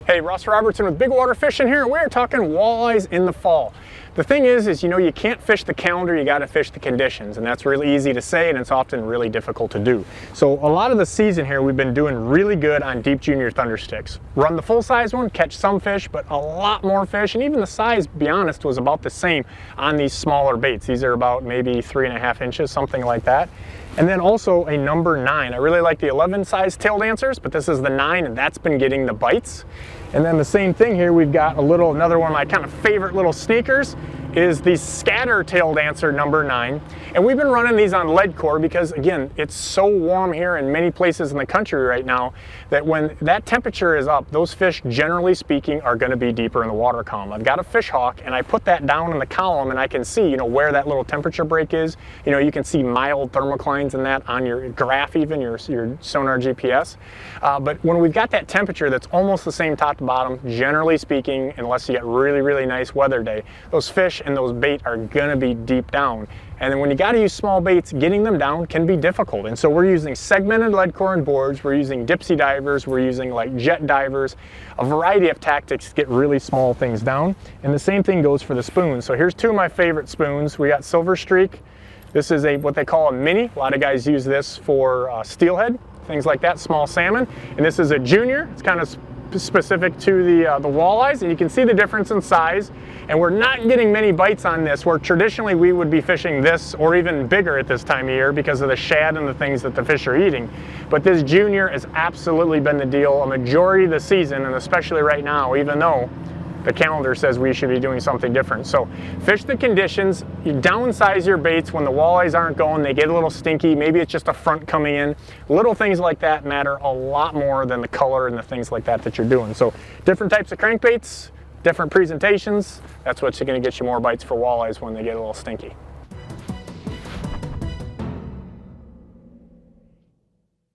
Hey, Russ Robertson with Big Water Fishing here, and we're talking walleyes in the fall. The thing is you know, you can't fish the calendar, you gotta fish the conditions, and that's really easy to say, and it's often really difficult to do. So a lot of the season here, we've been doing really good on deep junior thunder sticks. Run the full-size one, catch some fish, but a lot more fish, and even the size, to be honest, was about the same on these smaller baits. These are about maybe 3.5 inches, something like that. And then also a number 9. I really like the 11 size tail dancers, but this is the 9, and that's been getting the bites. And then the same thing here, we've got another one of my kind of favorite little sneakers is the scatter tail dancer number 9. And we've been running these on lead core because, again, it's so warm here in many places in the country right now that when that temperature is up, those fish, generally speaking, are going to be deeper in the water column. I've got a fish hawk, and I put that down in the column, and I can see, you know, where that little temperature break is. You know, you can see mild thermoclines in that on your graph, even your sonar GPS. But when we've got that temperature that's almost the same top to bottom, generally speaking, unless you get really, really nice weather day, those fish and those bait are going to be deep down. And then when you got to use small baits, getting them down can be difficult. And so we're using segmented lead core and boards, we're using dipsy divers, we're using like jet divers, a variety of tactics to get really small things down. And the same thing goes for the spoons. So here's two of my favorite spoons. We got Silver Streak. This is what they call a mini. A lot of guys use this for steelhead, things like that, small salmon. And this is a junior. It's kind of specific to the walleyes, and you can see the difference in size. And we're not getting many bites on this, where traditionally we would be fishing this or even bigger at this time of year because of the shad and the things that the fish are eating. But this junior has absolutely been the deal a majority of the season, and especially right now, even though the calendar says we should be doing something different. So fish the conditions, you downsize your baits when the walleyes aren't going, they get a little stinky, maybe it's just a front coming in. Little things like that matter a lot more than the color and the things like that that you're doing. So different types of crankbaits, different presentations, that's what's going to get you more bites for walleyes when they get a little stinky.